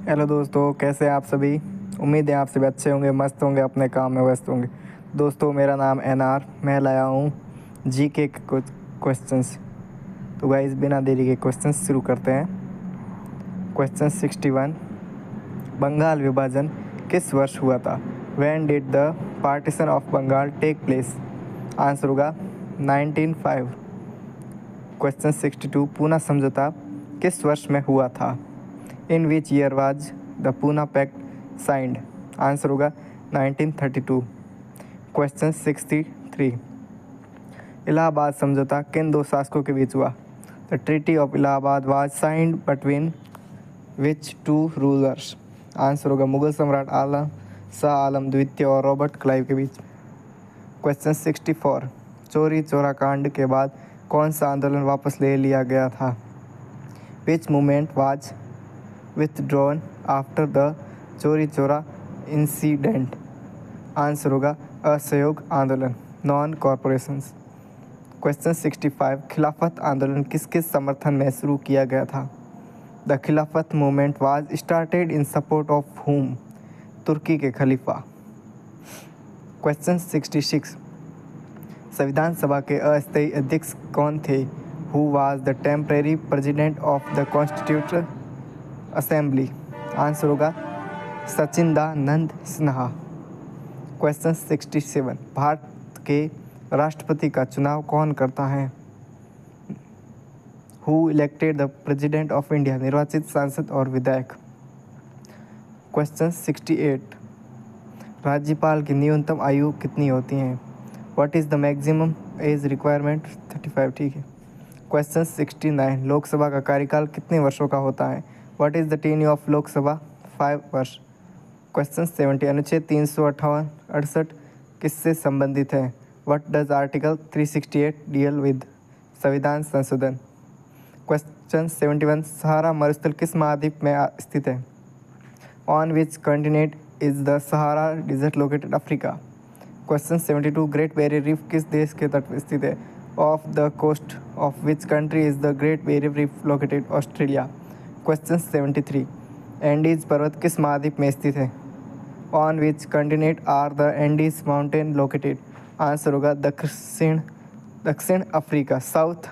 Hello दोस्तों, कैसे हैं आप सभी। उम्मीद है आप सभी अच्छे होंगे, मस्त होंगे, अपने काम में व्यस्त होंगे। दोस्तों, मेरा नाम एनआर, मैं लाया हूँ जीके के कुछ क्वेश्चंस। तो गाइस, बिना देरी के क्वेश्चंस शुरू करते हैं। क्वेश्चन 61, बंगाल विभाजन किस वर्ष हुआ था? When did the partition of Bengal take place? Answer होगा 1905। क्वेश्चन 62, पूना समझौता किस वर्ष में हुआ था? In which year was the Poona pact signed? Answer होगा 1932। क्वेश्चन 63, इलाहाबाद समझौता किन दो शासकों के बीच हुआ? The treaty of Allahabad was signed between which two rulers? Answer होगा मुगल सम्राट आलम शाह आलम द्वितीय और रॉबर्ट क्लाइव के बीच। क्वेश्चन 64, चोरी चोरा कांड के बाद कौन सा आंदोलन वापस ले लिया गया था? विच movement was withdrawn after the चोरी चोरा इंसिडेंट? आंसर होगा असहयोग आंदोलन, नॉन कॉरपोरेशंस। क्वेश्चन 65, खिलाफत आंदोलन किसके समर्थन में शुरू किया गया था? The Khilafat movement was started in support of whom? तुर्की के खलीफा। क्वेश्चन 66, संविधान सभा के अस्थायी अध्यक्ष कौन थे? Who was the temporary president of the constitution assembly? Answer होगा सचिंदानंद सिन्हा। क्वेश्चन 67, भारत के राष्ट्रपति का चुनाव कौन करता है? Who elected the president of India? निर्वाचित सांसद और विधायक। क्वेश्चन 68, राज्यपाल की न्यूनतम आयु कितनी होती है? What is the maximum age requirement? 35। ठीक है। क्वेश्चन 69, लोकसभा का कार्यकाल कितने वर्षों का होता है? What is the tenure of Lok Sabha? 5 वर्ष। क्वेश्चन 70, अनुच्छेद 368 किससे संबंधित है? What does article 368 deal with? संविधान संशोधन। क्वेश्चन 71, सहारा मरुस्थल किस महाद्वीप में स्थित है? On which continent is the Sahara desert located? Africa. Question 72, great barrier reef किस देश के तट पर स्थित है? Of the coast of which country is the great barrier reef located? Australia. Question 73, Andes पर्वत किस महाद्वीप में स्थित है? On which continent are the Andes mountain located? Answer होगा दक्षिण अफ्रीका, साउथ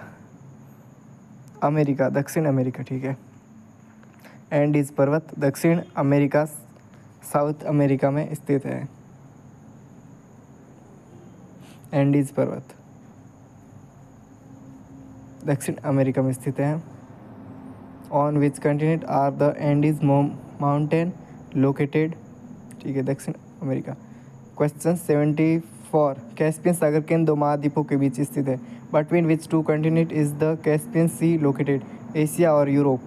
अमेरिका, दक्षिण अमेरिका। ठीक है। एंडीज पर्वत दक्षिण अमेरिका, साउथ अमेरिका में स्थित है। एंडीज पर्वत दक्षिण अमेरिका में स्थित है। On which continent are the Andes mountain located? ठीक है, दक्षिण अमेरिका। क्वेश्चन 74, कैस्पियन सागर किन दो महाद्वीपों के बीच स्थित है? Between which two continent is the Caspian sea located? Asia और यूरोप।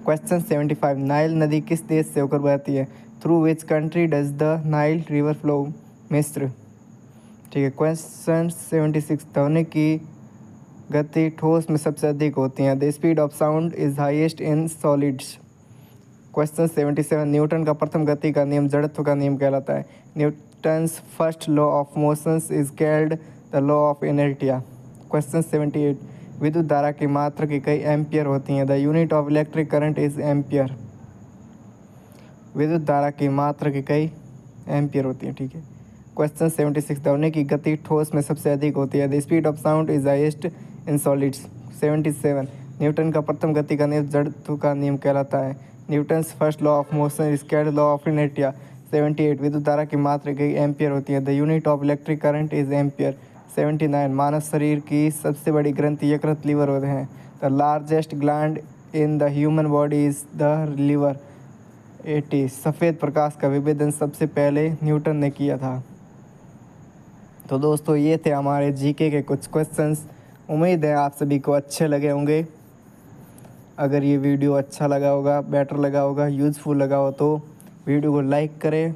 क्वेश्चन 75, नाइल नदी किस देश से होकर बहती है? Through which country does the Nile river flow? मिस्र। ठीक है। क्वेश्चन 76, ध्वनि की गति ठोस में सबसे अधिक होती है। The speed of sound is highest in solids. Question 77, Newton का प्रथम गति का नियम जड़त्व का नियम कहलाता है। Newton's first law of motions is called the law of inertia. Question 78, विद्युत धारा की मात्रा की कई एम्पियर होती हैं? The unit of electric current is ampere. विद्युत धारा की मात्रा की कई एम्पियर होती हैं। ठीक है। क्वेश्चन 76, ध्वनि की गति ठोस में सबसे अधिक होती है। The speed of sound is highest in solids. 77, Newton का प्रथम गति का नियम जड़त्व का नियम कहलाता है। Newton's first law of motion is called law of inertia. 78, विद्युत धारा की मात्रा कई एम्पियर होती है। The unit of electric current is ampere. 79, मानव शरीर की सबसे बड़ी ग्रंथि यकृत लीवर होते हैं। The largest gland in the human body is the liver. 80, सफ़ेद प्रकाश का विभेदन सबसे पहले न्यूटन ने किया था। तो दोस्तों, ये थे हमारे जीके के कुछ क्वेश्चंस। उम्मीद है आप सभी को अच्छे लगे होंगे। अगर ये वीडियो अच्छा लगा होगा, बेटर लगा होगा, यूज़फुल लगा हो तो वीडियो को लाइक करें,